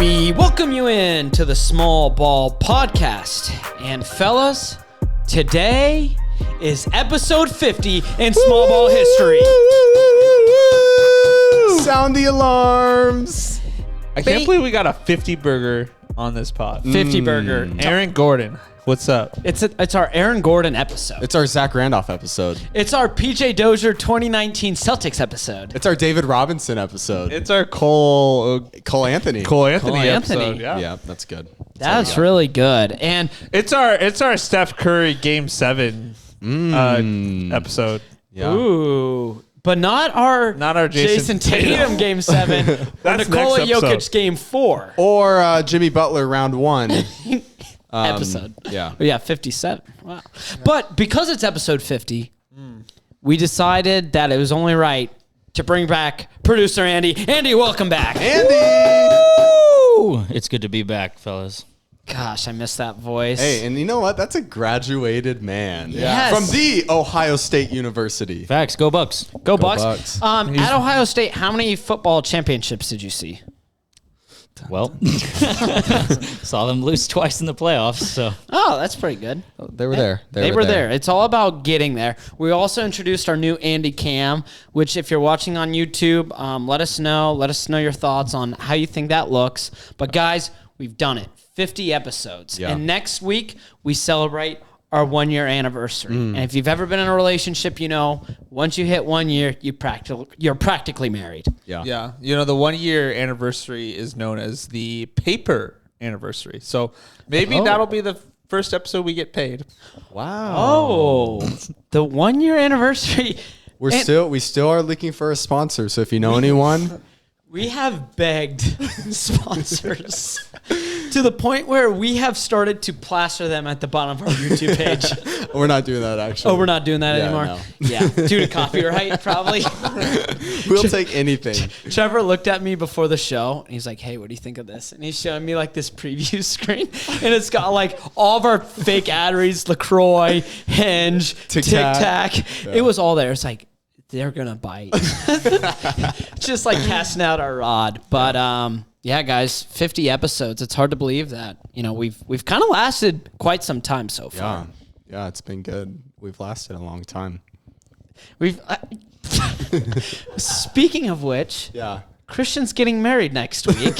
me welcome you in to the Small Ball Podcast. And fellas, today is episode 50 in Small Ball history. Sound the alarms. I can't believe we got a 50 burger on this pod. 50 burger. Aaron Gordon, what's up? It's our Aaron Gordon episode. It's our Zach Randolph episode. It's our PJ Dozier 2019 Celtics episode. It's our David Robinson episode. It's our Cole Anthony. episode. Yeah, that's good. That's really good. And It's our Steph Curry Game 7 episode. Yeah. ooh, but not our Jason Tatum Game 7 or That's Nikola next episode. Jokic Game 4 Or Jimmy Butler round 1. episode. Yeah. Oh, yeah, 57. Wow. But because it's episode 50, we decided that it was only right to bring back producer Andy. Andy, welcome back. Andy! Ooh, it's good to be back, fellas. Gosh, I missed that voice. Hey, and you know what? That's a graduated man. Yes. From the Ohio State University. Facts, go Bucks. Go Bucks. Bucks. At Ohio State, how many football championships did you see? Well, saw them lose twice in the playoffs, so. Oh, that's pretty good. They were there. They were there. It's all about getting there. We also introduced our new Andy Cam, which if you're watching on YouTube, let us know. Let us know your thoughts on how you think that looks. But guys, we've done it. 50 episodes. Yeah. And next week, we celebrate our 1-year anniversary. And if you've ever been in a relationship, you know, once you hit 1 year, you're practically married. Yeah. Yeah. You know, the 1 year anniversary is known as the paper anniversary. So maybe that'll be the first episode we get paid. Wow. Oh, the 1 year anniversary. We And still are looking for a sponsor, so if you know anyone, we have begged sponsors to the point where we have started to plaster them at the bottom of our YouTube page. we're not doing that actually. Oh, we're not doing that Yeah, anymore? no. Yeah, due to copyright, probably. We'll take anything. Trevor looked at me before the show, and he's like, hey, what do you think of this? And he's showing me, like, this preview screen, and it's got, like, all of our fake ad reads, LaCroix, Hinge, Tic Tac. Yeah. It was all there. It's like, they're going to bite. Just, like, casting out our rod. But, yeah, guys, 50 episodes. It's hard to believe that, you know, we've kind of lasted quite some time so far. Yeah, it's been good. We've lasted a long time. We've speaking of which, Yeah. Christian's getting married next week.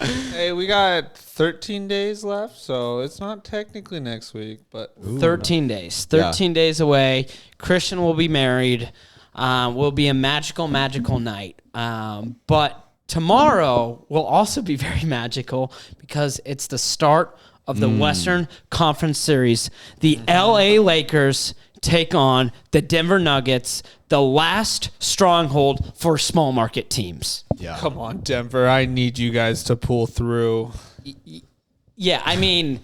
Hey, we got 13 days left, so it's not technically next week, but 13 days. 13 days away. Christian will be married. Will be a magical night. But tomorrow will also be very magical because it's the start of the Western Conference Series. The LA Lakers take on the Denver Nuggets, the last stronghold for small market teams. Yeah. come on, Denver. I need you guys to pull through. Yeah, I mean,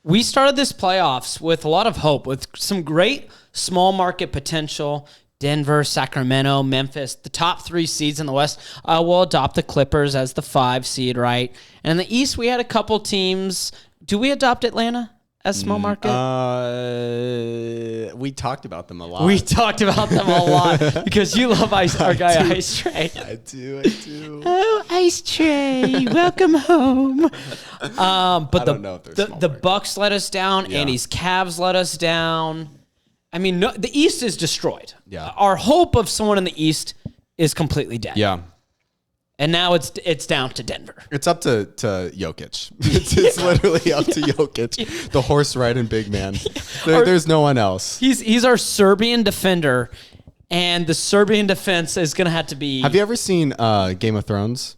we started this playoffs with a lot of hope, with some great small market potential. Denver, Sacramento, Memphis, the top 3 seeds in the West will adopt the Clippers as the 5 seed, right? And in the East, we had a couple teams. Do we adopt Atlanta as small market? We talked about them a lot. We talked about them a lot because you love our guy Ice Tray. I do. Oh, Ice Tray, welcome home. But I don't know if they're small the market. Bucks let us down. Yeah. Andy's Cavs let us down. I mean, no, the East is destroyed. Yeah. Our hope of someone in the East is completely dead. Yeah. And now it's down to Denver. It's up to Jokic. It's literally up to Jokic, the horse riding big man. There's no one else. He's our Serbian defender, and the Serbian defense is going to have to be. Have you ever seen Game of Thrones?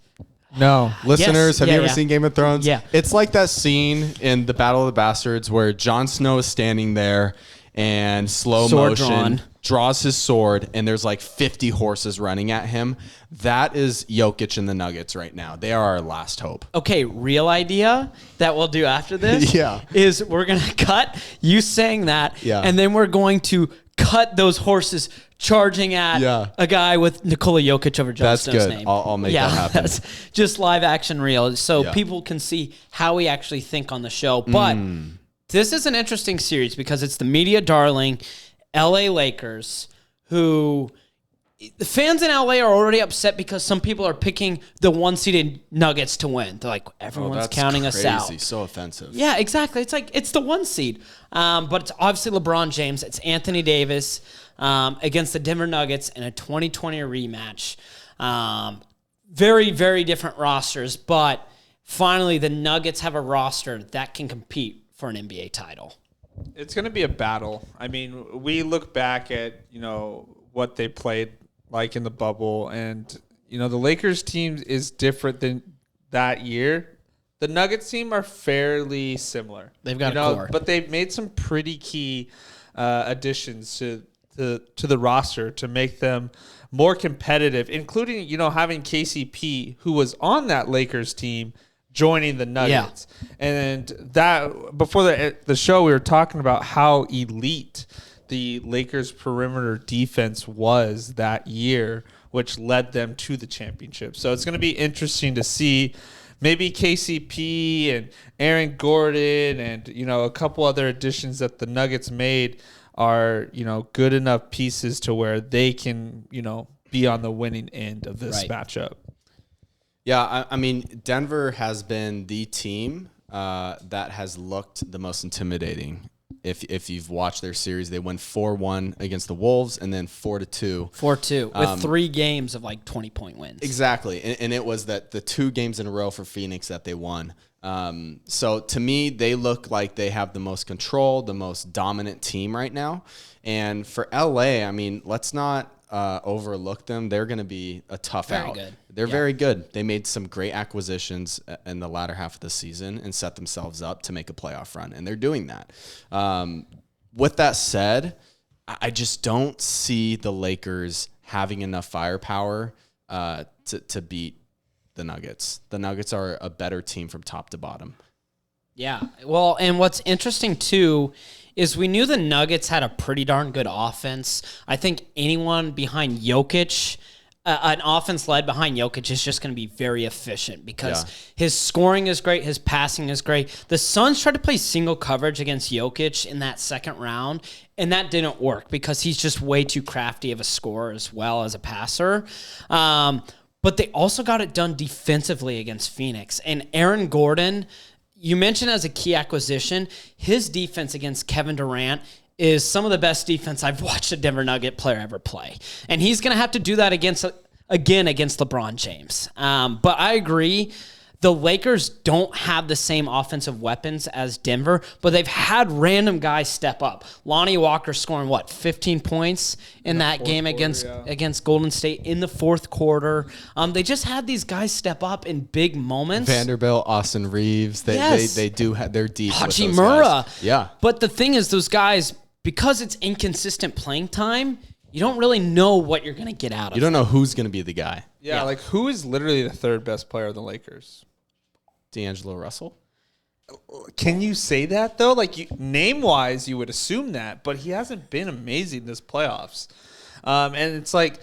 No. Listeners, have you ever yeah. seen Game of Thrones? Yeah. It's like that scene in the Battle of the Bastards where Jon Snow is standing there and slow Sword motion drawn. draws his sword and there's like 50 horses running at him. That is Jokic and the Nuggets right now. They are our last hope. Okay, real idea that we'll do after this Yeah. is we're going to cut you saying that, Yeah. and then we're going to cut those horses charging at Yeah. a guy with Nikola Jokic over Jon That's Snow's good. name. I'll make that happen. That's just live action real so Yeah. people can see how we actually think on the show. But this is an interesting series because it's the media darling LA Lakers who the fans in LA are already upset because some people are picking the 1-seeded Nuggets to win. They're like, everyone's that's counting us out. crazy. So offensive. Yeah, exactly. It's like it's the 1 seed, but it's obviously LeBron James. It's Anthony Davis against the Denver Nuggets in a 2020 rematch. Very, very different rosters, but finally the Nuggets have a roster that can compete for an NBA title. It's going to be a battle. I mean, we look back at, what they played like in the bubble, and, the Lakers team is different than that year. The Nuggets team are fairly similar. They've got a core. But they've made some pretty key additions to the roster to make them more competitive, including, having KCP, who was on that Lakers team, joining the Nuggets. Yeah. And that before the show, we were talking about how elite the Lakers perimeter defense was that year, which led them to the championship. So it's going to be interesting to see maybe KCP and Aaron Gordon and, a couple other additions that the Nuggets made are, good enough pieces to where they can, be on the winning end of this matchup. Yeah, I mean, Denver has been the team that has looked the most intimidating. If you've watched their series, they won 4-1 against the Wolves and then 4-2. 4-2 with 3 games of like 20-point wins. Exactly, and it was that the 2 games in a row for Phoenix that they won. So to me, they look like they have the most control, the most dominant team right now. And for LA, I mean, let's not overlook them. They're going to be a tough out. Good. They're very good. They made some great acquisitions in the latter half of the season and set themselves up to make a playoff run, and they're doing that. With that said, I just don't see the Lakers having enough firepower to beat the Nuggets. The Nuggets are a better team from top to bottom. Yeah. Well, and what's interesting too is we knew the Nuggets had a pretty darn good offense. I think anyone behind Jokic, an offense led behind Jokic is just going to be very efficient because his scoring is great, his passing is great. The Suns tried to play single coverage against Jokic in that second round, and that didn't work because he's just way too crafty of a scorer as well as a passer. But they also got it done defensively against Phoenix. And Aaron Gordon, you mentioned as a key acquisition, his defense against Kevin Durant is some of the best defense I've watched a Denver Nugget player ever play. And he's going to have to do that against LeBron James. But I agree, the Lakers don't have the same offensive weapons as Denver, but they've had random guys step up. Lonnie Walker scoring, 15 points in that game against Golden State in the fourth quarter. They just had these guys step up in big moments. Vanderbilt, Austin Reeves, they do have, they're deep with those Hachimura. guys. Yeah. But the thing is, those guys, because it's inconsistent playing time, you don't really know what you're going to get out of it. You don't know who's going to be the guy. Yeah, like who is literally the third best player of the Lakers? D'Angelo Russell. Can you say that though? Like name-wise, you would assume that, but he hasn't been amazing this playoffs. And it's like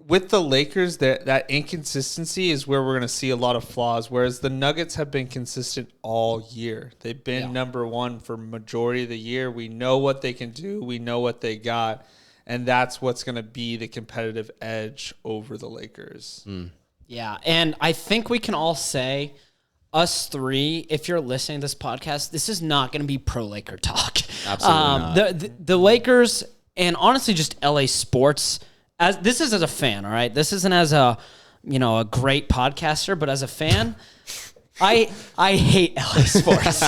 with the Lakers, that inconsistency is where we're going to see a lot of flaws. Whereas the Nuggets have been consistent all year. They've been number one for majority of the year. We know what they can do. We know what they got. And that's what's going to be the competitive edge over the Lakers. Yeah, and I think we can all say, us three, if you're listening to this podcast, this is not going to be pro-Laker talk. Absolutely not. The Lakers, and honestly just LA sports, this is as a fan, all right? This isn't as a great podcaster, but as a fan, I hate LA sports.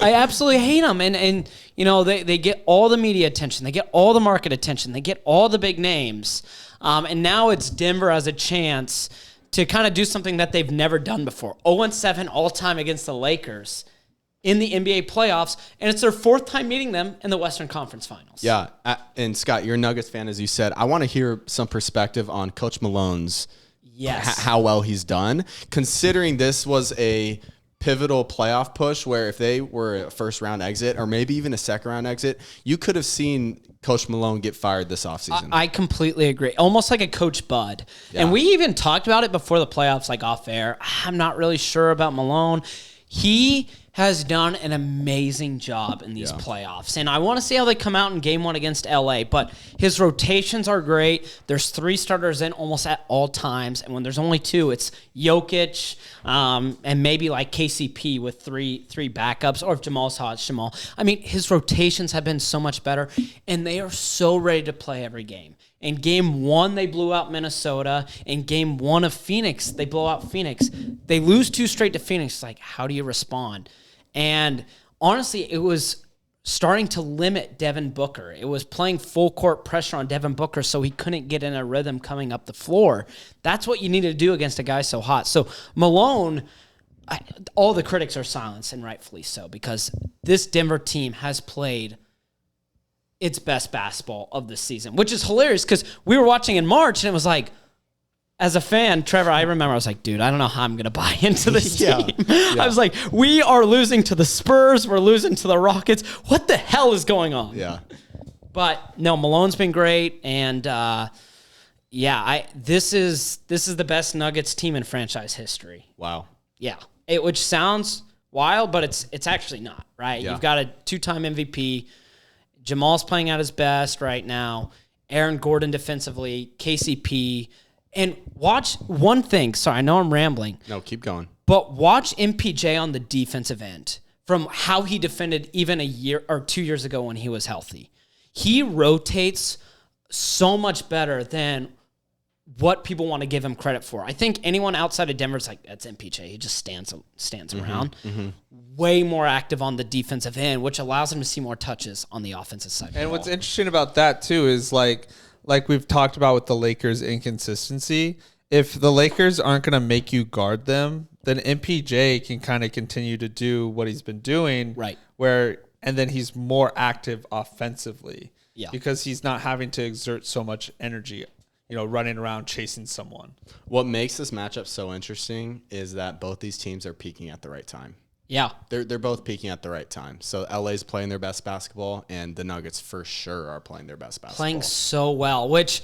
I absolutely hate them. And they get all the media attention. They get all the market attention. They get all the big names. And now it's Denver as a chance to kind of do something that they've never done before. 0-7 all-time against the Lakers in the NBA playoffs, and it's their 4th time meeting them in the Western Conference Finals. Yeah, and Scott, you're a Nuggets fan, as you said. I want to hear some perspective on Coach Malone's how well he's done, considering this was a pivotal playoff push where if they were a first-round exit or maybe even a second-round exit, you could have seen Coach Malone get fired this offseason. I completely agree. Almost like a Coach Bud. Yeah. And we even talked about it before the playoffs, like off air. I'm not really sure about Malone. He has done an amazing job in these playoffs. And I want to see how they come out in game 1 against LA, but his rotations are great. There's 3 starters in almost at all times. And when there's only 2, it's Jokic and maybe like KCP with three backups, or if Jamal's hot, it's Jamal. I mean, his rotations have been so much better, and they are so ready to play every game. In game 1, they blew out Minnesota. In game 1 of Phoenix, they blow out Phoenix. They lose 2 straight to Phoenix. It's like, how do you respond? And honestly, it was starting to limit Devin Booker. It was playing full court pressure on Devin Booker so he couldn't get in a rhythm coming up the floor. That's what you need to do against a guy so hot. So Malone, all the critics are silenced, and rightfully so, because this Denver team has played its best basketball of the season, which is hilarious because we were watching in March and it was like, as a fan, Trevor, I remember I was like, dude, I don't know how I'm going to buy into this team. I was like, we are losing to the Spurs. We're losing to the Rockets. What the hell is going on? Yeah. But no, Malone's been great. And this is the best Nuggets team in franchise history. Wow. Yeah. Which sounds wild, but it's actually not, right? Yeah. You've got a 2-time MVP. Jamal's playing at his best right now. Aaron Gordon defensively, KCP. And watch one thing. Sorry, I know I'm rambling. No, keep going. But watch MPJ on the defensive end from how he defended even a year or 2 years ago when he was healthy. He rotates so much better than what people want to give him credit for. I think anyone outside of Denver is like, that's MPJ. He just stands around. Mm-hmm. Way more active on the defensive end, which allows him to see more touches on the offensive side. And what's interesting about that, too, is like we've talked about with the Lakers' inconsistency, if the Lakers aren't going to make you guard them, then MPJ can kind of continue to do what he's been doing. Right. And then he's more active offensively. Yeah. Because he's not having to exert so much energy, running around chasing someone. What makes this matchup so interesting is that both these teams are peaking at the right time. Yeah. They're both peaking at the right time. So LA's playing their best basketball, and the Nuggets for sure are playing their best basketball. Playing so well, which,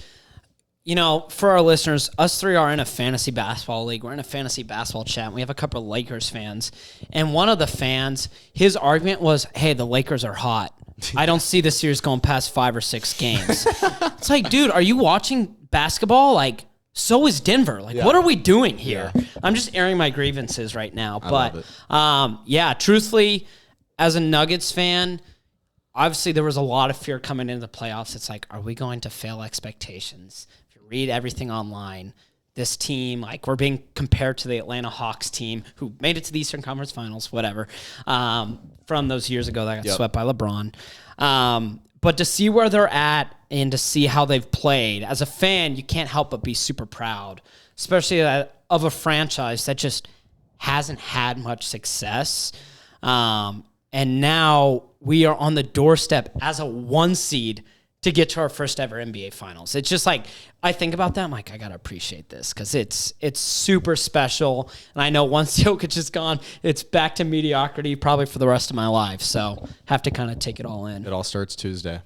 for our listeners, us 3 are in a fantasy basketball league. We're in a fantasy basketball chat. And we have a couple of Lakers fans. And one of the fans, his argument was, hey, the Lakers are hot. I don't see the series going past 5 or 6 games. It's like, dude, are you watching basketball? Like, so is Denver. Like, what are we doing here? Yeah. I'm just airing my grievances right now. But, truthfully, as a Nuggets fan, obviously there was a lot of fear coming into the playoffs. It's like, are we going to fail expectations? If you read everything online, this team, like, we're being compared to the Atlanta Hawks team who made it to the Eastern Conference Finals, whatever, from those years ago that got swept by LeBron. But to see where they're at and to see how they've played, as a fan, you can't help but be super proud, especially of a franchise that just hasn't had much success. And now we are on the doorstep as a 1 seed to get to our first ever NBA Finals. It's just like, I think about that, I'm like, I got to appreciate this because it's super special. And I know once Jokic is gone, it's back to mediocrity probably for the rest of my life. So have to kind of take it all in. It all starts Tuesday.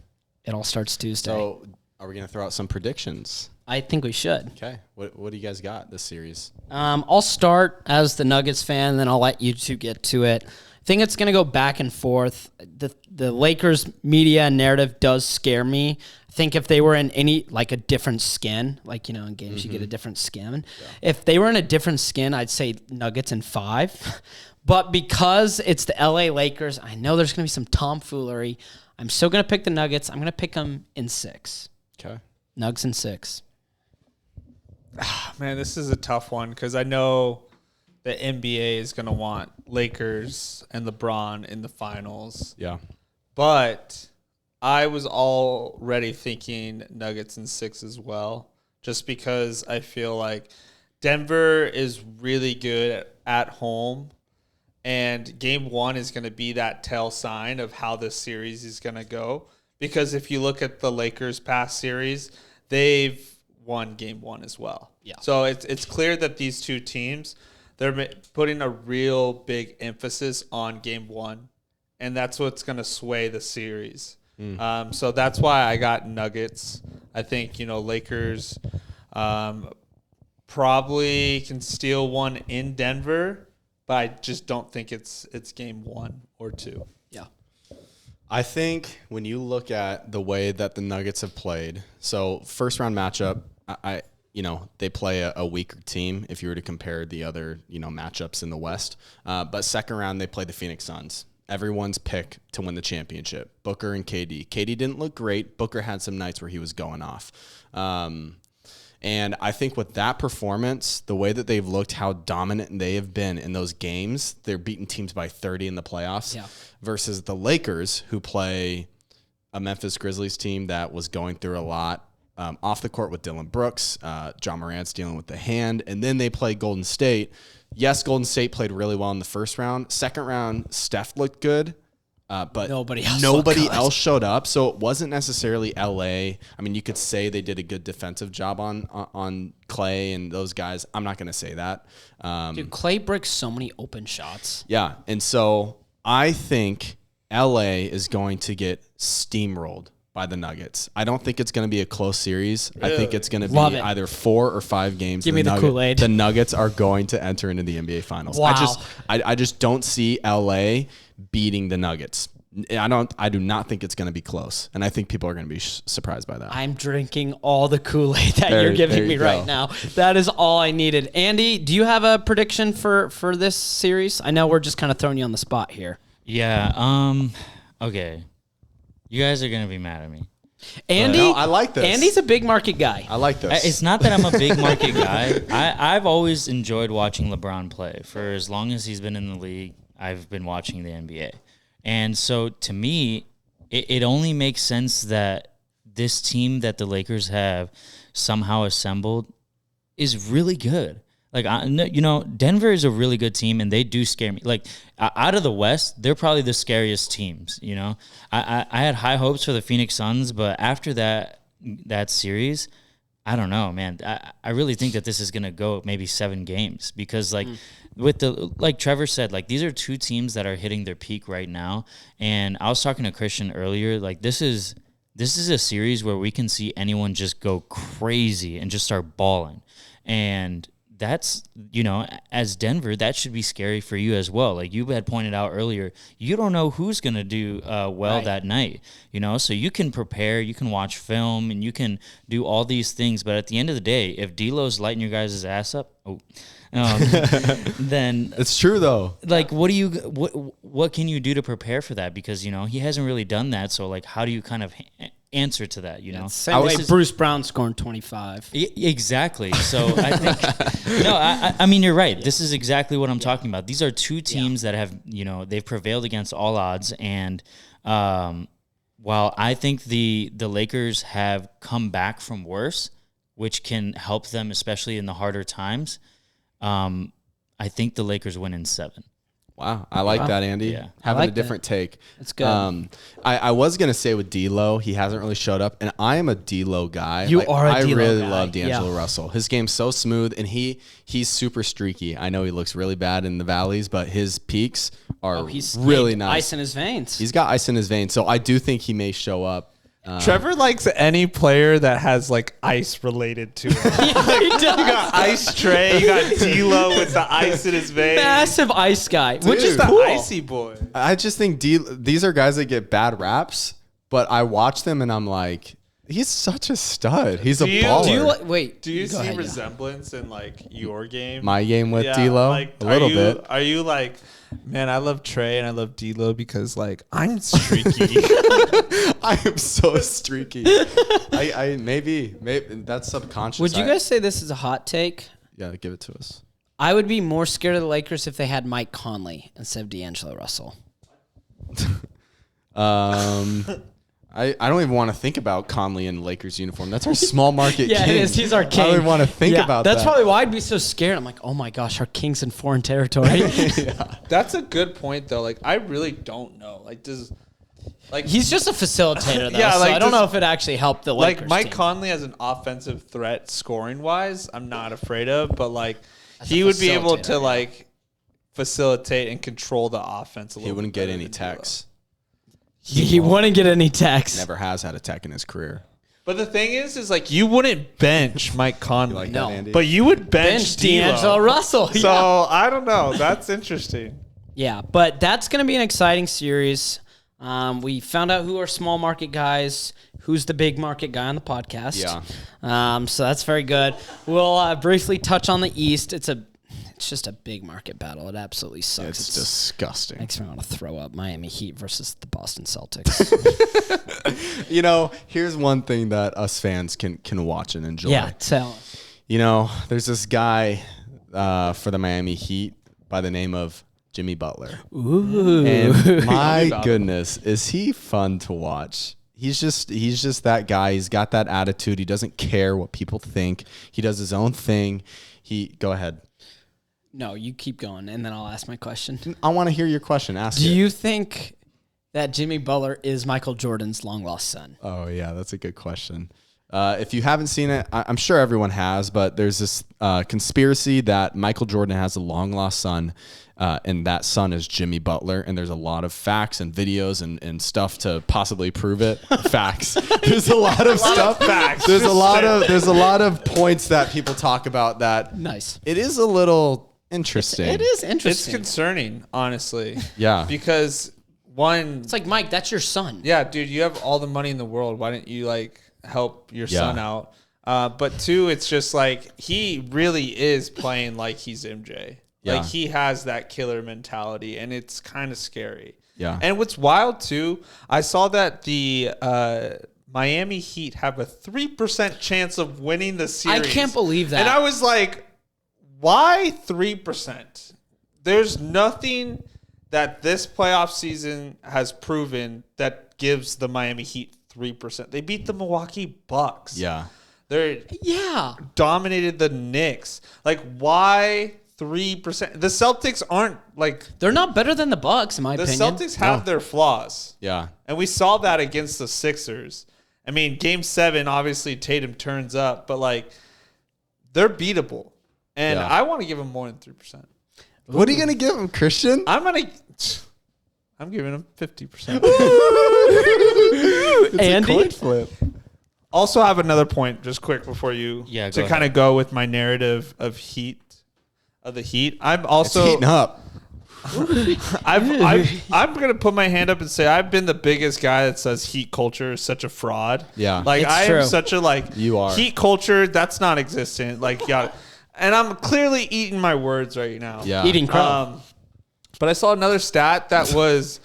So are we going to throw out some predictions? I think we should. Okay. What do you guys got this series? I'll start as the Nuggets fan, then I'll let you 2 get to it. I think it's going to go back and forth. The Lakers media narrative does scare me. I think if they were in a different skin, in games you get a different skin. Yeah. If they were in a different skin, I'd say Nuggets in 5. But because it's the LA Lakers, I know there's going to be some tomfoolery. I'm still going to pick the Nuggets. I'm going to pick them in 6. Okay. Nugs in 6. Man, this is a tough one because I know the NBA is going to want Lakers and LeBron in the finals. Yeah. But I was already thinking Nuggets in 6 as well, just because I feel like Denver is really good at home, and game 1 is going to be that tell sign of how this series is going to go. Because if you look at the Lakers' past series, they've won game 1 as well. Yeah. So it's clear that these 2 teams, they're putting a real big emphasis on game 1, and that's what's going to sway the series. So that's why I got Nuggets. I think, Lakers probably can steal one in Denver, but I just don't think it's game 1 or 2. Yeah. I think when you look at the way that the Nuggets have played, so first round matchup, they play a weaker team if you were to compare the other, matchups in the West. But second round, they play the Phoenix Suns. Everyone's pick to win the championship. Booker and KD. KD didn't look great. Booker had some nights where he was going off. And I think with that performance, the way that they've looked, how dominant they have been in those games, they're beating teams by 30 in the playoffs versus the Lakers, who play a Memphis Grizzlies team that was going through a lot off the court with Dylan Brooks. John Morant's dealing with the hand. And then they play Golden State. Yes, Golden State played really well in the first round. Second round, Steph looked good. But nobody else showed up, so it wasn't necessarily LA. I mean, you could say they did a good defensive job on Clay and those guys. I'm not going to say that. Dude, Clay breaks so many open shots. Yeah, and so I think LA is going to get steamrolled by the Nuggets. I don't think it's going to be a close series. I think it's going to be either 4 or 5 games. Give me the Kool-Aid. The Nuggets are going to enter into the NBA Finals. Wow. I just don't see LA beating the Nuggets. I do not think it's going to be close, and I think people are going to be surprised by that. I'm drinking all the Kool-Aid that you're giving me right now. That is all I needed. Andy, do you have a prediction for this series? I know we're just kind of throwing you on the spot here. Yeah. Okay. You guys are going to be mad at me. Andy, no, I like this. Andy's a big market guy. I like this. It's not that I'm a big market guy. I've always enjoyed watching LeBron play. For as long as he's been in the league, I've been watching the NBA. And so to me, it only makes sense that this team that the Lakers have somehow assembled is really good. Like, Denver is a really good team, and they do scare me. Like, out of the West, they're probably the scariest teams, I had high hopes for the Phoenix Suns, but after that series, I don't know, man. I really think that this is going to go maybe 7 games because, like Trevor said, like, these are 2 teams that are hitting their peak right now. And I was talking to Christian earlier, like, this is a series where we can see anyone just go crazy and just start balling. And that's, as Denver, that should be scary for you as well. Like you had pointed out earlier, you don't know who's going to do well that night, so you can prepare, you can watch film, and you can do all these things. But at the end of the day, if D'Lo's lighting your guys' ass up, then it's true though. Like, what can you do to prepare for that? Because, he hasn't really done that. So like, how do you kind of answer to that, Same way Bruce Brown scoring 25. Exactly. So I think I mean you're right. This is exactly what I'm talking about. These are 2 teams that have they've prevailed against all odds, and while I think the Lakers have come back from worse, which can help them especially in the harder times, I think the Lakers win in 7. Wow, I like that, Andy. Yeah. Having like a different take. That's good. I was going to say with D'Lo, he hasn't really showed up, and I am a D'Lo guy. You are a D'Lo I really guy. love D'Angelo Russell. His game's so smooth, and he's super streaky. I know he looks really bad in the valleys, but his peaks are really nice. Ice in his veins. He's got ice in his veins, so I do think he may show up. Trevor likes any player that has like ice related to it. He does. You got Ice Trey, you got D'Lo with the ice in his veins. Massive ice guy, which is the cool. icy boy. I just think these are guys that get bad raps, but I watch them and I'm like, he's such a stud. He's a baller. Do you see resemblance in like your game? My game with D'Lo? Like, a little bit. Are you like, man, I love Trey and I love D'Lo because like I'm streaky. I am so streaky. I maybe that's subconscious. Would you guys say this is a hot take? Yeah, give it to us. I would be more scared of the Lakers if they had Mike Conley instead of D'Angelo Russell. I don't even want to think about Conley in Lakers uniform. That's our small market king. It is. He's our king. I don't even want to think about that. That's probably why I'd be so scared. I'm like, oh my gosh, our king's in foreign territory. That's a good point though. Like I really don't know. He's just a facilitator though. Yeah, so like, I don't know if it actually helped the Lakers. Like Mike team. Conley as an offensive threat scoring wise, I'm not afraid of, but like As he a would be able facilitator, to like facilitate and control the offense a little bit. He wouldn't get better any than D'Lo. texts. He wouldn't get any texts. Never has had a tech in his career. But the thing is like you wouldn't bench Mike Conley, Like No. that, Andy? but you would bench D'Angelo Russell. So I don't know. That's interesting. Yeah, but that's going to be an exciting series. We found out who are small market guys, who's the big market guy on the podcast. Yeah. So that's very good. We'll briefly touch on the East. It's just a big market battle. It absolutely sucks. It's disgusting. Makes me want to throw up. Miami Heat versus the Boston Celtics. You know, here's one thing that us fans can watch and enjoy. Yeah, tell. You know, there's this guy for the Miami Heat by the name of Jimmy Butler. Ooh. And my goodness, is he fun to watch? He's just that guy. He's got that attitude. He doesn't care what people think. He does his own thing. Go ahead. No, you keep going, and then I'll ask my question. I want to hear your question. Ask Do it. you think that Jimmy Butler is Michael Jordan's long-lost son? Oh, yeah, that's a good question. If you haven't seen it, I'm sure everyone has, but there's this conspiracy that Michael Jordan has a long-lost son, and that son is Jimmy Butler, and there's a lot of facts and videos and stuff to possibly prove it. Facts. There's a lot of stuff. Facts. There's a lot of points that people talk about that. Nice. It is a little interesting. It is It's interesting. concerning, honestly. Yeah. Because one, It's like, Mike, that's your son. yeah, dude, you have all the money in the world. Why didn't you like help your son out? But two, it's just like he really is playing like he's MJ. Yeah. Like he has that killer mentality, and it's kind of scary. Yeah. And what's wild too, I saw that the Miami Heat have a 3% chance of winning the series. I can't believe that. And I was like, why 3%? There's nothing that this playoff season has proven that gives the Miami Heat 3%. They beat the Milwaukee Bucks. Yeah. They're Yeah. dominated the Knicks. Like, why 3%? The Celtics aren't like They're not better than the Bucks, in my the opinion. Celtics have their flaws. Yeah. And we saw that against the Sixers. I mean, game 7, obviously Tatum turns up, but like they're beatable. And Yeah. I want to give them more than 3%. What are you going to give him, Christian? I'm giving them 50%. It's Andy? a coin flip. Also have another point just quick before you Yeah, to go kind ahead. of go with my narrative of the Heat. I'm also It's heating up. I'm gonna put my hand up and say I've been the biggest guy that says Heat culture is such a fraud. Yeah. like It's I true. am such a like You are. Heat culture that's not existent. Like yeah, and I'm clearly eating my words right now. Yeah. Eating crow. But I saw another stat that was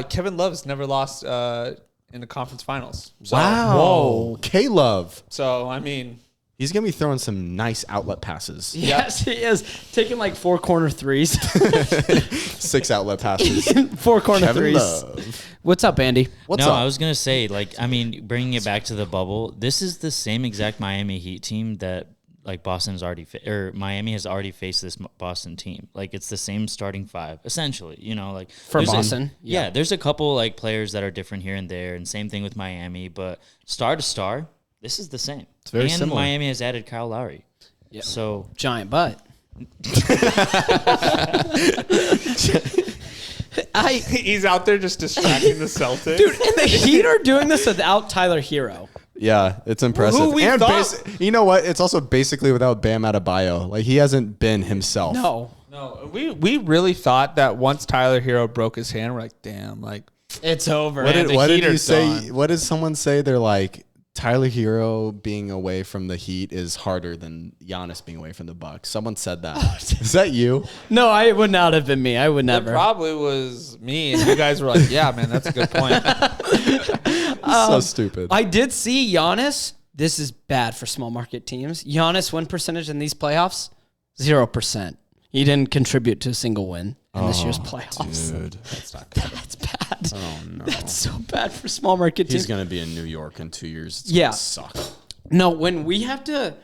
Kevin Love's never lost in the conference finals. So, Wow. Whoa. K-Love. So I mean, He's going to be throwing some nice outlet passes. Yes, he is. Taking like 4 corner threes. 6 outlet passes. 4 corner Kevin threes. Love. What's up, Andy? What's no, up? I was gonna say, like, I mean, bringing it back to the bubble, this is the same exact Miami Heat team that like Boston's already or Miami has already faced this Boston team. Like, it's the same starting 5 essentially. You know, like For there's Boston, yeah, there's a couple like players that are different here and there, and same thing with Miami. But star to star, this is the same. It's very and similar. Miami has added Kyle Lowry. Yeah. So Giant butt. he's out there just distracting the Celtics. Dude, and the Heat are doing this without Tyler Hero. Yeah, it's impressive. Who we and thought- you know what? It's also basically without Bam Adebayo. Like, he hasn't been himself. No. No, we really thought that once Tyler Hero broke his hand, we're like, damn, like It's over. What Man, did, the what Heat did are you say? done. What did someone say? They're like, Tyler Hero being away from the Heat is harder than Giannis being away from the Bucks. Someone said that. Is that you? No, I would not have been me. I would it never. probably was me, and you guys were like, yeah, man, that's a good point. So stupid. I did see Giannis. This is bad for small market teams. Giannis win percentage in these playoffs, 0%. He didn't contribute to a single win in this year's playoffs. Dude, that's not good. That's bad. Oh, no. That's so bad for small market He's teams. going to be in New York in 2 years. It's Yeah. gonna suck. No, when we have to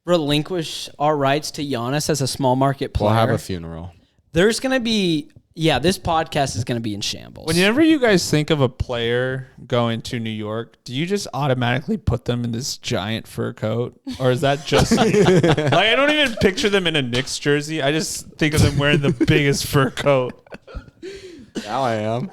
relinquish our rights to Giannis as a small market player, We'll have a funeral. there's going to be, this podcast is going to be in shambles. Whenever you guys think of a player going to New York, do you just automatically put them in this giant fur coat? Or is that just like I don't even picture them in a Knicks jersey. I just think of them wearing the biggest fur coat. Now I am.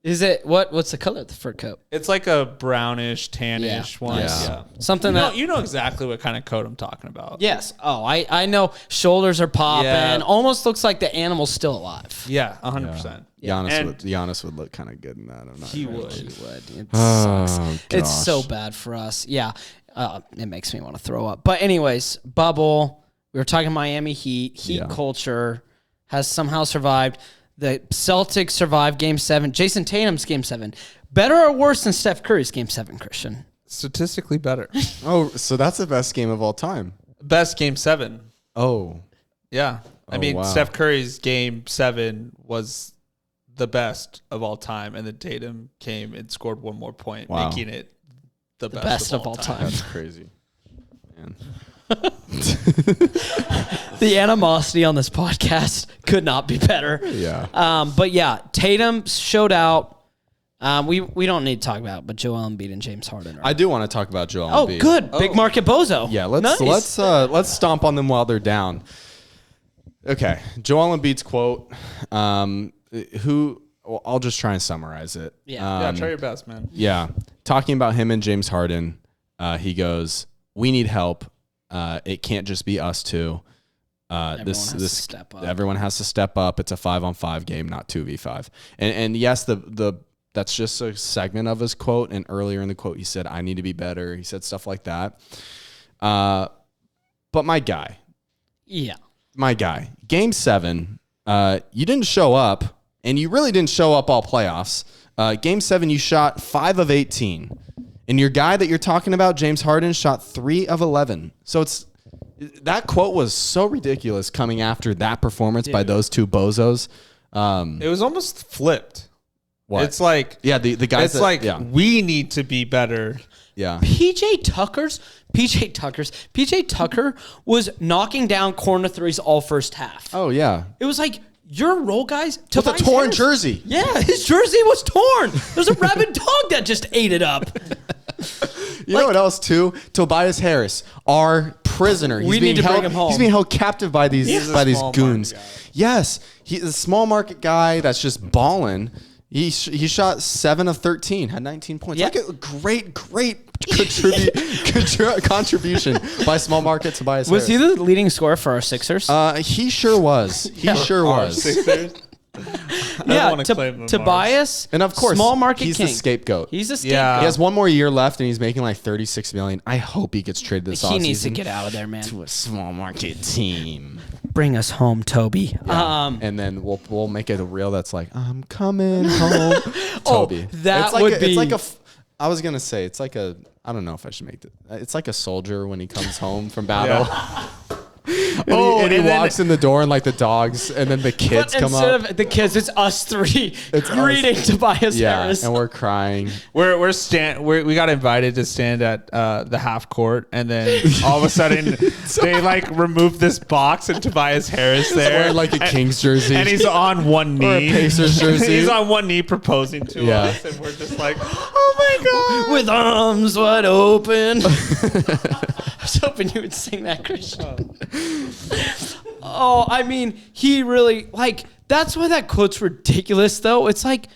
Is it what's the color of the fur coat? It's like a brownish, tannish one. nice. Yeah. Something You know exactly what kind of coat I'm talking about. Yes. Oh, I know. Shoulders are popping. Yeah. Almost looks like the animal's still alive. Yeah, 100%. Giannis would look kind of good in that. I'm not He gonna- would. It sucks. Oh, It's gosh. so bad for us. Yeah. It makes me want to throw up. But anyways, bubble. We were talking Miami Heat. Heat culture has somehow survived. The Celtics survived Game 7. Jason Tatum's Game 7. Better or worse than Steph Curry's Game 7, Christian? Statistically better. Oh, so that's the best game of all time. Best Game 7. Oh, Yeah. I mean, wow. Steph Curry's Game 7 was the best of all time, and then Tatum came and scored one more point, Wow. making it the Best of all time. that's crazy, man. The animosity on this podcast could not be better. Yeah. But yeah, Tatum showed out. We don't need to talk about it, but Joel Embiid and James Harden. I do want to talk about Joel Oh, Embiid. good. Big market bozo. Yeah, let's stomp on them while they're down. Okay, Joel Embiid's quote. I'll just try and summarize it. Yeah. Try your best, man. Yeah, talking about him and James Harden, he goes, "We need help. It can't just be us two. Everyone has to step up. Everyone has to step up. It's a 5-on-5 game, not 2v5." And yes, that's just a segment of his quote. And earlier in the quote, he said, "I need to be better." He said stuff like that. But my guy, Game 7, you didn't show up, and you really didn't show up all playoffs. Game 7, you shot 5 of 18. And your guy that you're talking about, James Harden, shot 3 of 11. So that quote was so ridiculous coming after that performance by those two bozos. It was almost flipped. What? It's like, Yeah, the guys. we need to be better. Yeah. PJ Tucker was knocking down corner threes all first half. Oh yeah. It was like your role guys With a Tobias torn Harris- jersey. Yeah, his jersey was torn. There's a rabid dog that just ate it up. You know what else too? Tobias Harris, our prisoner. We need to bring him home. He's being held captive by these small goons. market guy. Yes, he's a small market guy that's just balling. He shot 7 of 13, had 19 points. Yeah. Like a great contribution by small market Tobias Was Harris. he the leading scorer for our Sixers? He sure was. He sure was. Sixers. yeah, wanna claim them Tobias, And of course, small market he's king. the scapegoat. He's the scapegoat. Yeah. He has one more year left, and he's making like $36 million. I hope he gets traded this offseason. He needs to get out of there, man. to a small market team. Bring us home, Toby. And then we'll make it a reel that's like, "I'm coming home," Toby. that it's like would it's like be- I was gonna say it's like a. I don't know if I should make it. It's like a soldier when he comes home from battle. And he then- walks in the door and like the dogs, and then the kids But come instead up. of the kids, it's us three It's us. greeting Tobias Yeah, Harris. and we're crying. We got invited to stand at the half court, and then all of a sudden they like remove this box and Tobias Harris there, Wearing like a Kings jersey. and he's on one knee, Or a Pacers jersey. he's on one knee proposing to Yeah. us, and we're just like, oh my god. With arms wide open. I was hoping you would sing that, Christian. Oh, I mean, he really, that's why that quote's ridiculous, though. It's like,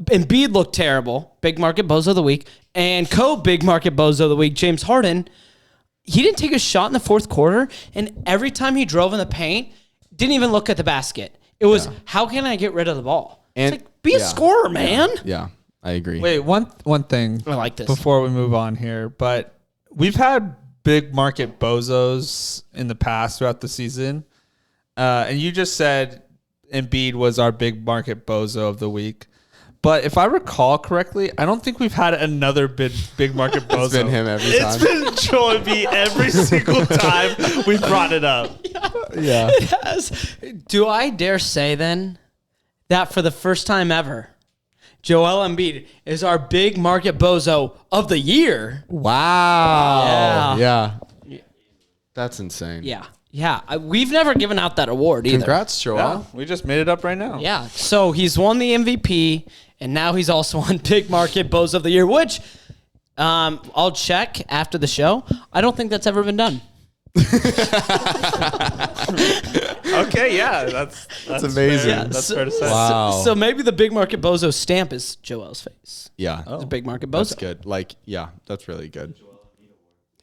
Embiid looked terrible, big market bozo of the week, and big market bozo of the week, James Harden, he didn't take a shot in the fourth quarter, and every time he drove in the paint, didn't even look at the basket. It was, how can I get rid of the ball? And- It's like, be a scorer, man. Yeah, I agree. Wait, one thing I like this. before we move on here, but we've had big market bozos in the past throughout the season, and you just said Embiid was our big market bozo of the week. But if I recall correctly, I don't think we've had another big market bozo. It's been him every time. It's been Joel Embiid every single time we brought it up. Yeah. Yes. Do I dare say then that for the first time ever, Joel Embiid is our big market bozo of the year? Wow. Yeah. That's insane. Yeah. Yeah. We've never given out that award either. Congrats, Joel. Yeah, we just made it up right now. Yeah. So he's won the MVP, and now he's also won big market bozo of the year, which I'll check after the show. I don't think that's ever been done. Okay, Yeah, that's amazing. Fair. That's fair to say. Wow. So maybe the big market bozo stamp is Joel's face. Yeah. It's a big market bozo. That's good. Like, yeah, that's really good.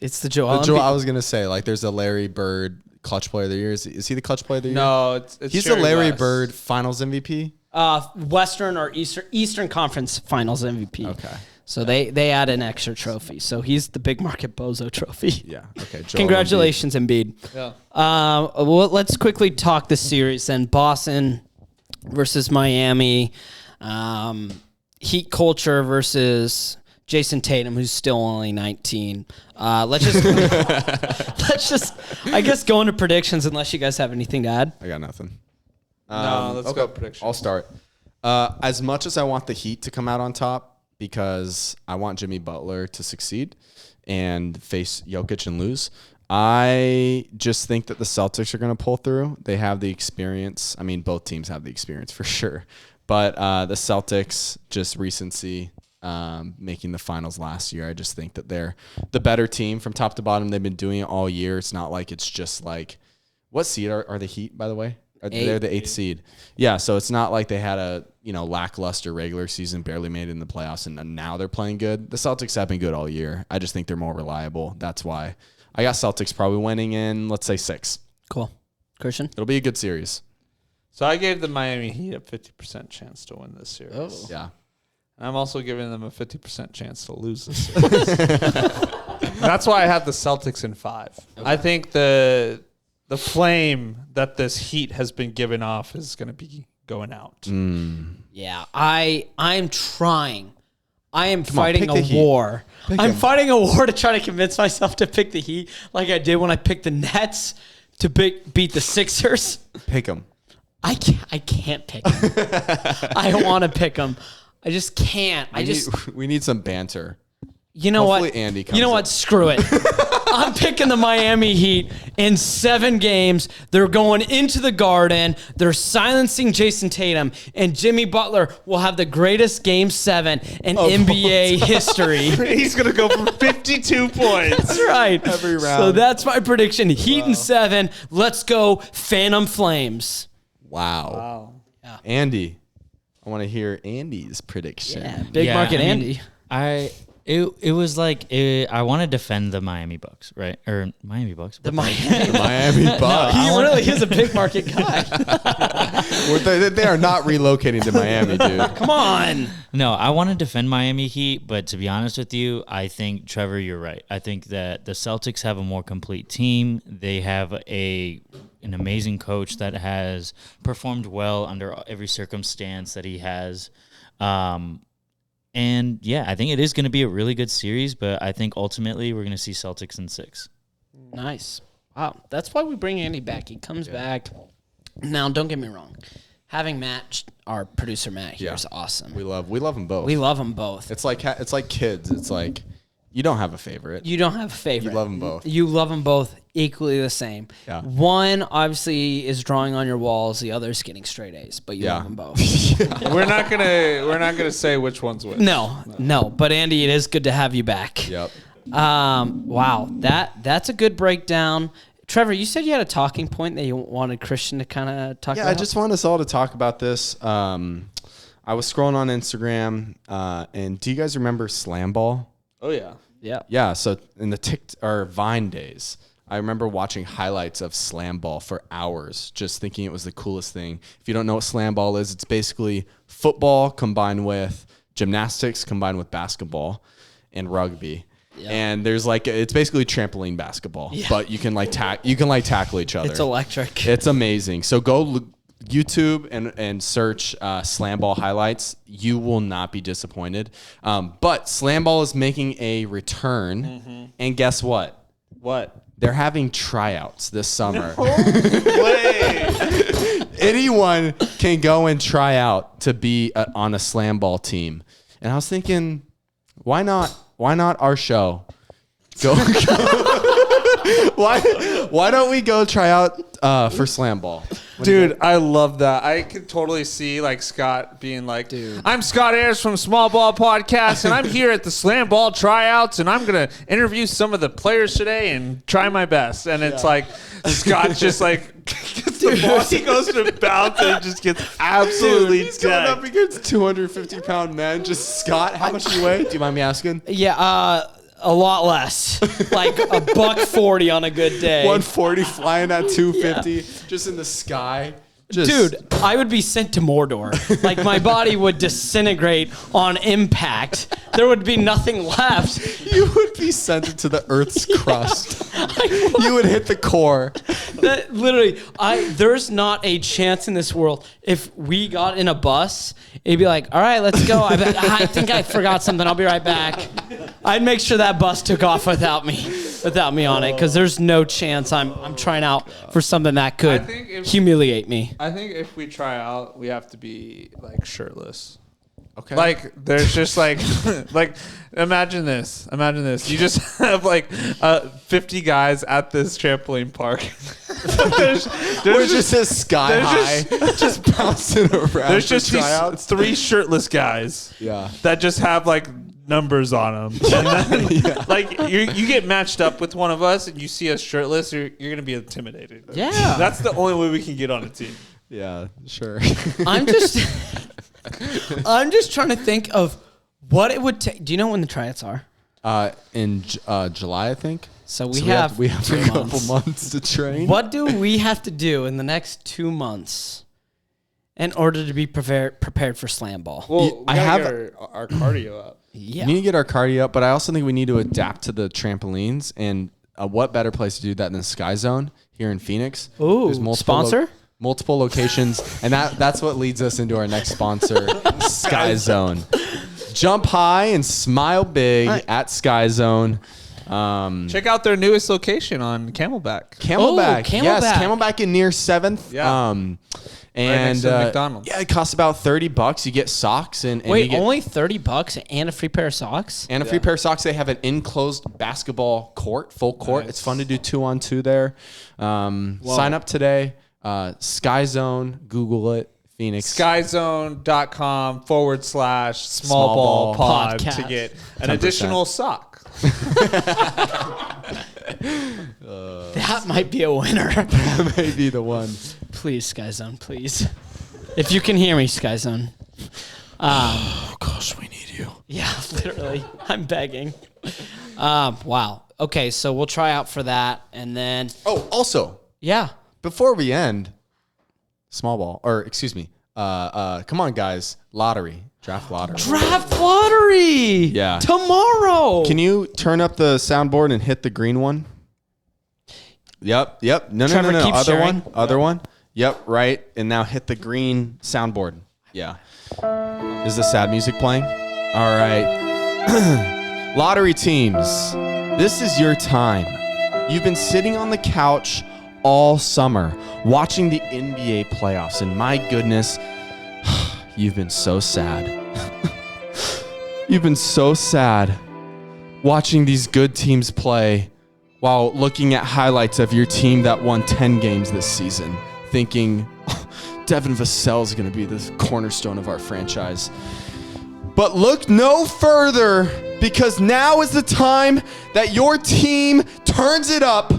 It's the Joel. I was going to say, like, there's a Larry Bird clutch player of the year. Is he the clutch player of the year? No, it's He's Jerry the Larry West. Bird finals MVP? Western or Eastern Conference Finals MVP. Okay. So they add an extra trophy. So he's the big market bozo trophy. Yeah. Okay. Joel Congratulations, Embiid. Yeah. Well, let's quickly talk the series then. Boston versus Miami. Heat culture versus Jason Tatum, who's still only 19. Let's just, I guess, go into predictions unless you guys have anything to add. I got nothing. No, let's go prediction. I'll start. As much as I want the Heat to come out on top because I want Jimmy Butler to succeed and face Jokic and lose, I just think that the Celtics are going to pull through. They have the experience. I mean, both teams have the experience for sure. But the Celtics, just recency, making the finals last year, I just think that they're the better team from top to bottom. They've been doing it all year. It's not like it's just like, what seed are the Heat, by the way? They're the 8th seed. Yeah, so it's not like they had a lackluster regular season, barely made it in the playoffs, and now they're playing good. The Celtics have been good all year. I just think they're more reliable. That's why I got Celtics probably winning in, let's say, 6. Cool. Christian? It'll be a good series. So I gave the Miami Heat a 50% chance to win this series. Oh. Yeah. And I'm also giving them a 50% chance to lose this series. That's why I have the Celtics in 5. Okay. I think the flame that this Heat has been given off is going to be going out. Yeah, I'm trying. I am fighting a Heat. war. I'm him. fighting a war to try to convince myself to pick the Heat like I did when I picked the Nets to beat the Sixers. Pick them. I can't pick them. I want to pick them. I just can't. We need some banter. You know Hopefully what? Andy comes You know in. what? Screw it. I'm picking the Miami Heat in 7 games. They're going into the Garden. They're silencing Jason Tatum, and Jimmy Butler will have the greatest Game 7 in NBA history. He's going to go for 52 points. That's right. Every round. So that's my prediction. Heat in 7. Let's go Phantom Flames. Wow. Andy, I want to hear Andy's prediction. Yeah, big market I mean, Andy. It was like I want to defend the Miami Bucks, right? Or Miami Bucks. The Miami. Miami Bucks. He really is a big market guy. They are not relocating to Miami, dude. Come on. No, I want to defend Miami Heat, but to be honest with you, I think, Trevor, you're right. I think that the Celtics have a more complete team. They have an amazing coach that has performed well under every circumstance that he has. And yeah, I think it is going to be a really good series, but I think ultimately we're going to see Celtics in 6. Nice. Wow. That's why we bring Andy back. He comes back. Now, don't get me wrong. Having Matt, our producer Matt here, is awesome. We love them both. We love them both. It's like kids. It's like you don't have a favorite. You don't have a favorite. You love them both. You love them both equally the same. Yeah. One obviously is drawing on your walls. The other is getting straight A's, but you love them both. We're not gonna say which one's which. No. But Andy, it is good to have you back. Yep. Wow. That's a good breakdown. Trevor, you said you had a talking point that you wanted Christian to kind of talk about. Yeah, I just want us all to talk about this. I was scrolling on Instagram, and do you guys remember Slam Ball? Oh yeah. Yeah. Yeah, so in the Vine days, I remember watching highlights of Slam Ball for hours, just thinking it was the coolest thing. If you don't know what Slam Ball is, it's basically football combined with gymnastics, combined with basketball and rugby. Yeah. And there's it's basically trampoline basketball, but you can tackle each other. It's electric. It's amazing. So go YouTube and search Slam Ball highlights. You will not be disappointed. But Slam Ball is making a return, and guess what? What? They're having tryouts this summer. No way. Anyone can go and try out to be on a Slam Ball team. And I was thinking, why not our show? Why don't we go try out for Slam Ball? Dude, I love that. I could totally see like Scott being like, "Dude, I'm Scott Ayers from Small Ball Podcast, and I'm here at the Slam Ball tryouts, and I'm gonna interview some of the players today and try my best." And it's like Scott just like gets the ball, he goes to bounce and just gets absolutely he's going up against 250-pound men. Just Scott, how much do you weigh? Do you mind me asking? Yeah, a lot less. Like a $140 on a good day. 140 flying at 250, just in the sky. Dude, I would be sent to Mordor. Like, my body would disintegrate on impact. There would be nothing left. You would be sent into the Earth's crust. You would hit the core. Literally, there's not a chance in this world. If we got in a bus, it'd be like, all right, let's go. I think I forgot something. I'll be right back. I'd make sure that bus took off without me on it, because there's no chance I'm trying out for something that could humiliate me. I think if we try out, we have to be like shirtless. Okay. Like there's just like like imagine this. You just have like 50 guys at this trampoline park. there's just a sky high, just bouncing around. There's just these 3 shirtless guys. Yeah. That just have like numbers on them. And then, like you get matched up with one of us and you see us shirtless, you're gonna be intimidated. Yeah. That's the only way we can get on a team. Yeah, sure. I'm just trying to think of what it would take. Do you know when the tryouts are? In July, I think. So we have a couple months to train. What do we have to do in the next 2 months in order to be prepared for slam ball? Well, I have our cardio up. Yeah. We need to get our cardio up, but I also think we need to adapt to the trampolines. And what better place to do that than Sky Zone here in Phoenix? Ooh, There's sponsor? multiple locations, and that's what leads us into our next sponsor, Sky Zone. Jump high and smile big at Sky Zone. Check out their newest location on Camelback. Camelback. Camelback. Yes, Camelback in near 7th. Yeah. And next to McDonald's. Yeah, it costs about $30. You get socks and Wait, you get, only $30 and a free pair of socks? and a free pair of socks. They have an enclosed basketball court, full court. Nice. It's fun to do 2-on-2 there. Sign up today. Sky Zone, Google it. Phoenix. Skyzone.com/small ball pod podcast to get an 10%. additional sock. That might be a winner. That may be the one. Please, Sky Zone, please. If you can hear me, Sky Zone. Oh gosh, we need you. Yeah, literally. I'm begging. Wow. Okay, so we'll try out for that, and then Oh, also, yeah. before we end, small ball, or excuse me, come on, guys, draft lottery. Draft lottery. Yeah. Tomorrow. Can you turn up the soundboard and hit the green one? Yep. No, Trevor, keep other sharing. one. Other one. Yep. Right. And now hit the green soundboard. Yeah. Is the sad music playing? All right. Lottery teams, this is your time. You've been sitting on the couch all summer watching the NBA playoffs, and my goodness, you've been so sad. You've been so sad watching these good teams play while looking at highlights of your team that won 10 games this season, thinking, Devin Vassell is going to be the cornerstone of our franchise. But look no further, because now is the time that your team turns it up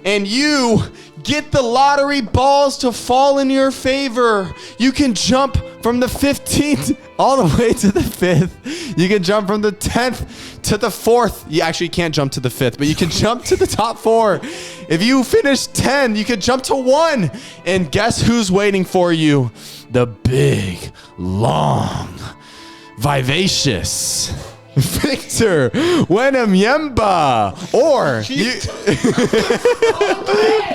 and you get the lottery balls to fall in your favor. You can jump from the 15th all the way to the 5th. You can jump from the 10th to the 4th. You actually can't jump to the 5th, but you can jump to the top 4. If you finish 10, you can jump to 1. And guess who's waiting for you? The big, long, vivacious Victor Wembanyama, or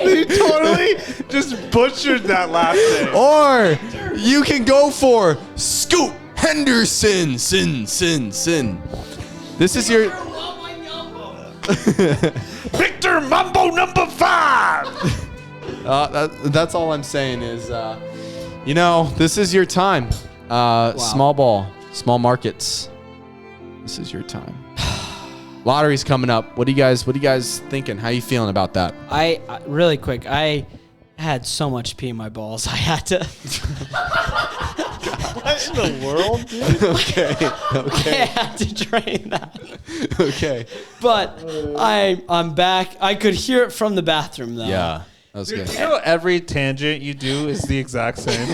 you totally just butchered that last name. Or you can go for Scoot Henderson. Sin. This is your Victor Mambo number 5. that's all I'm saying is, this is your time. Small ball, small markets. This is your time. Lottery's coming up. What are you guys thinking? How you feeling about that? I really quick. I had so much pee in my balls. I had to. What in the world, dude? Okay. I had to drain that. Okay. But I'm back. I could hear it from the bathroom though. Yeah. That was Dude, good. you know every tangent you do is the exact same.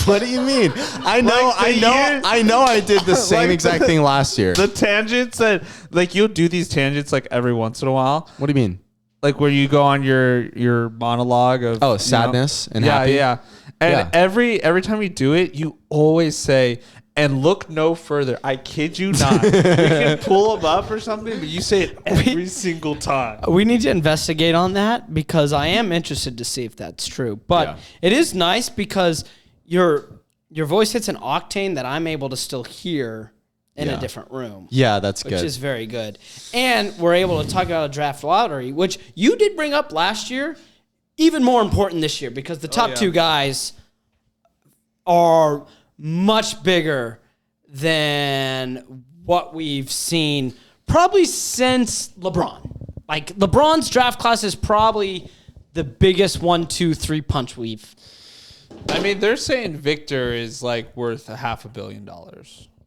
What do you mean? I know, I know I did the same exact thing last year. The tangents that like you'll do these tangents like every once in a while. What do you mean? Like where you go on your monologue of Sadness and yeah, happy? yeah. And Yeah. every time you do it, you always say, and look no further. I kid you not. You can pull them up or something, but you say it every single time. We need to investigate on that because I am interested to see if that's true. But Yeah. it is nice because your voice hits an octane that I'm able to still hear in a different room. Yeah, that's Which good. is very good. And we're able to talk about a draft lottery, which you did bring up last year. Even more important this year because the top two guys are much bigger than what we've seen probably since LeBron. Like LeBron's draft class is probably the biggest 1, 2, 3 punch we've. I mean, they're saying Victor is like worth $500 million,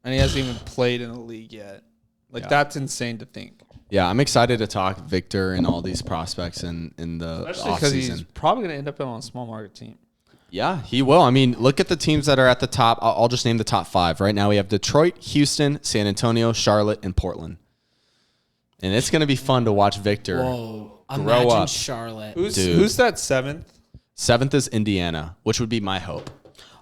and he hasn't even played in the league yet. Like that's insane to think. Yeah, I'm excited to talk Victor and all these prospects in the Especially because he's offseason. probably going to end up on a small market team. Yeah, he will. I mean, look at the teams that are at the top. I'll just name the top 5. Right now we have Detroit, Houston, San Antonio, Charlotte, and Portland. And it's going to be fun to watch Victor Whoa. grow Imagine up. Charlotte. Who's that 7th? 7th is Indiana, which would be my hope.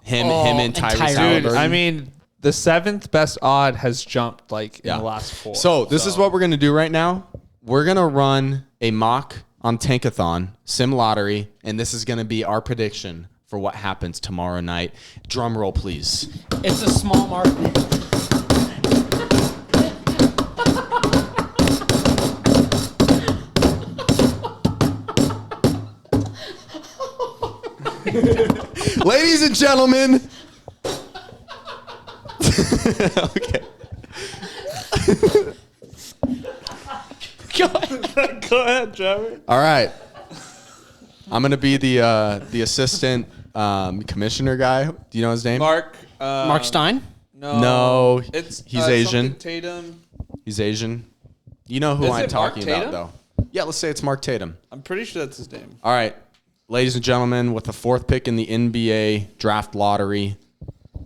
Him Oh, and and Tyrese Tyrese. Halliburton. I mean, the 7th best odd has jumped like in the last 4. So this is what we're going to do right now. We're going to run a mock on Tankathon, Sim Lottery, and this is going to be our prediction for what happens tomorrow night. Drum roll, please. It's a small market. Ladies and gentlemen. Okay. Go ahead, Trevor. All right. I'm going to be the assistant commissioner guy. Do you know his name? Mark Stein? No, it's he's Asian. something Tatum. He's Asian. You know who Is I'm it Mark talking about, Tatum? though. Yeah, let's say it's Mark Tatum. I'm pretty sure that's his name. All right. Ladies and gentlemen, with the 4th pick in the NBA draft lottery,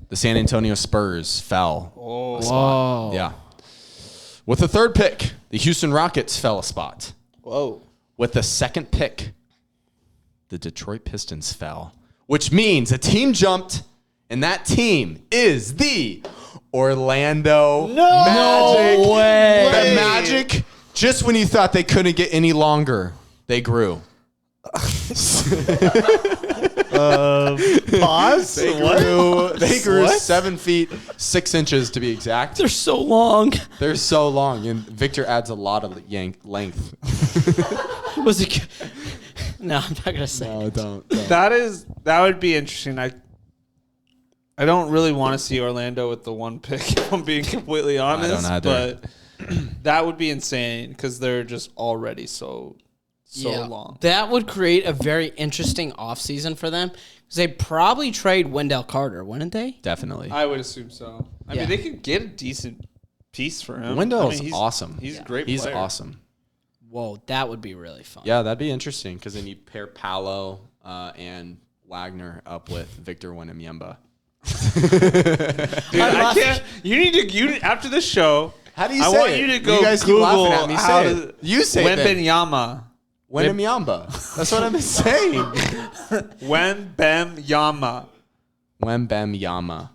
the San Antonio Spurs fell. Oh, Whoa. Yeah. With the 3rd pick, the Houston Rockets fell a spot. whoa! With the 2nd pick, the Detroit Pistons fell, which means a team jumped, and that team is the Orlando Magic. No way. The Magic, just when you thought they couldn't get any longer, they grew. Pause. They grew 7 feet 6 inches to be exact. They're so long. They're so long, and Victor adds a lot of length. Was it? No, I'm not gonna say. No, don't. That would be interesting. I don't really want to see Orlando with the 1 pick, if I'm being completely honest. either. But that would be insane because they're just already so long. That would create a very interesting offseason for them because they probably trade Wendell Carter, wouldn't they? Definitely. I would assume so. I Yeah. mean, they could get a decent piece for him. Wendell's I mean, awesome. He's a great He's player. awesome. Whoa, that would be really fun. Yeah, that'd be interesting because then you pair Paolo and Wagner up with Victor Wembanyama. Dude, I can't. You after this show. How do you I say want it? you to go You guys keep Google laughing at me. how Say to it. You say it then. Wembanyama. Wembanyama. That's what I'm saying. Wembanyama. Wembanyama.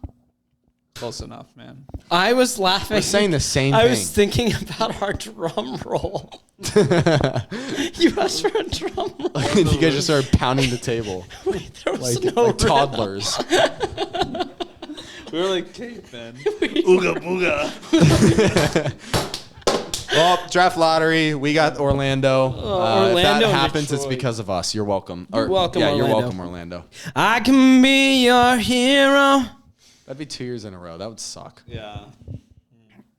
Close enough, man. I was laughing. We're saying the same I thing. was thinking about our drum roll. You asked for a drum roll. And you guys just started pounding the table Wait, there was like, no like rhythm. toddlers. We were like cavemen. Ooga booga. Well, draft lottery. We got Orlando. If Orlando that and happens, it's Detroit. because of us. You're welcome. You're welcome, Yeah, you're Orlando. welcome, Orlando. I can be your hero. That'd be 2 years in a row. That would suck. Yeah.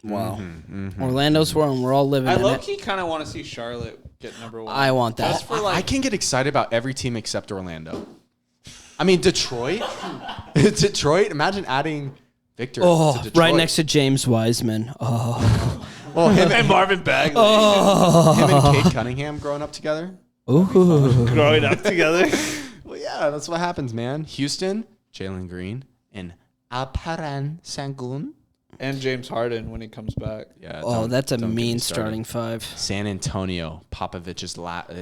Wow. Orlando's where we're all living I in low it. key kind of want to see Charlotte get number 1. I want that. Just for like I can get excited about every team except Orlando. I mean, Detroit. Detroit. Imagine adding Victor to Detroit. Right next to James Wiseman. Oh. Well, him And Marvin Bagley and Kate Cunningham growing up together. Ooh. growing up together. Well, yeah, that's what happens, man. Houston, Jalen Green, and Alperen Sengun. And James Harden when he comes back. Yeah. That's a don't get me mean started. starting five. San Antonio, Popovich's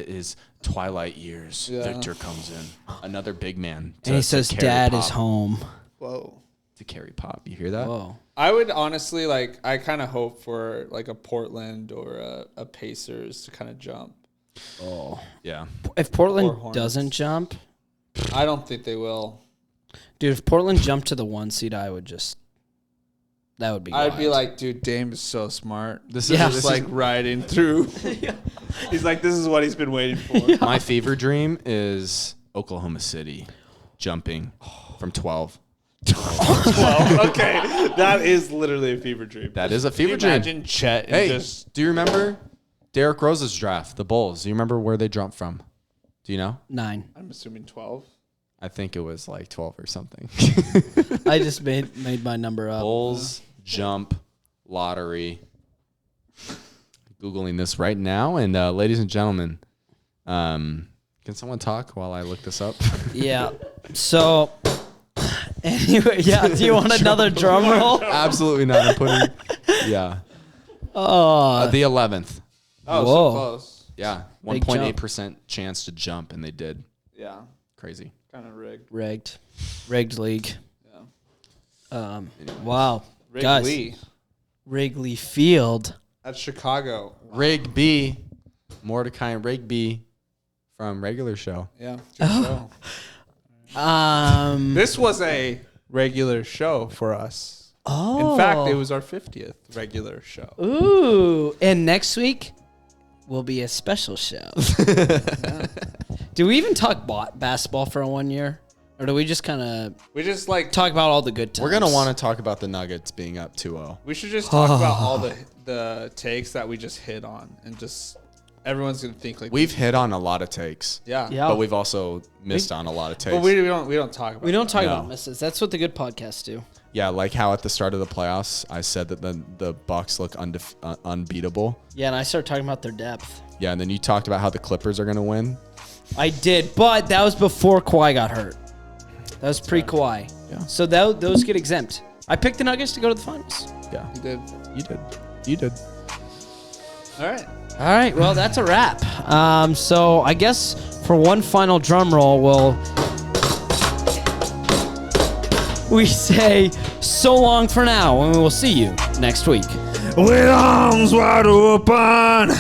is twilight years. Yeah. Victor comes in, another big man. And he says, carry "Dad Pop. is home." Whoa. To carry Pop. You hear that? Whoa. I would honestly I kind of hope for like a Portland or a Pacers to kind of jump. Oh. Yeah. If Or Portland Hornets. doesn't jump, I don't think they will. dude, if Portland jumped to the 1 seed, that would be I'd be wild. like, dude, Dame is so smart. This Yeah. is Just like riding through. He's like, this is what he's been waiting for. my fever dream is Oklahoma City jumping from 12. Well, okay, that is literally a fever dream. That is a Can you fever dream. imagine Chet and Hey, just do you remember Derrick Rose's draft, the Bulls? Do you remember where they jumped from? Do you know? 9. I'm assuming 12. I think it was like 12 or something. I just made my number up. Bulls jump lottery. Googling this right now. And ladies and gentlemen, can someone talk while I look this up? Yeah. So, anyway, yeah. Do you want another drum roll? Absolutely not. I'm putting, yeah. Oh, The 11th. Oh, Whoa. so close. Yeah. Big 1.8% chance to jump, and they did. Yeah, Crazy. kind of rigged. rigged league. Yeah. Wow, Rigged guys, Lee. Wrigley Field. At Chicago. Rigby. Mordecai and Rigby from regular show. Yeah. good show. This was a regular show for us. Oh, In fact, it was our 50th regular show. Ooh, and next week will be a special show. Do we even talk basketball for 1 year, or do we just kind of We just like talk about all the good times? We're going to want to talk about the Nuggets being up 2-0. we should just talk about all the takes that we just hit on, and just everyone's gonna think like We've hit on a lot of takes. yeah. Yeah. But we've also missed on a lot of takes. But we don't talk about We don't talk No. about misses. That's what the good podcasts do. Yeah, like how at the start of the playoffs, I said that the Bucks look unbeatable. Yeah, and I started talking about their depth. Yeah, and then you talked about how the Clippers are going to win. I did, but that was before Kawhi got hurt. That was pre-Kawhi. Yeah. So those get exempt. I picked the Nuggets to go to the finals. Yeah, You did. you did. You did. All right. All right, well, that's a wrap. So I guess for one final drum roll, we say so long for now, and we will see you next week. With arms wide open.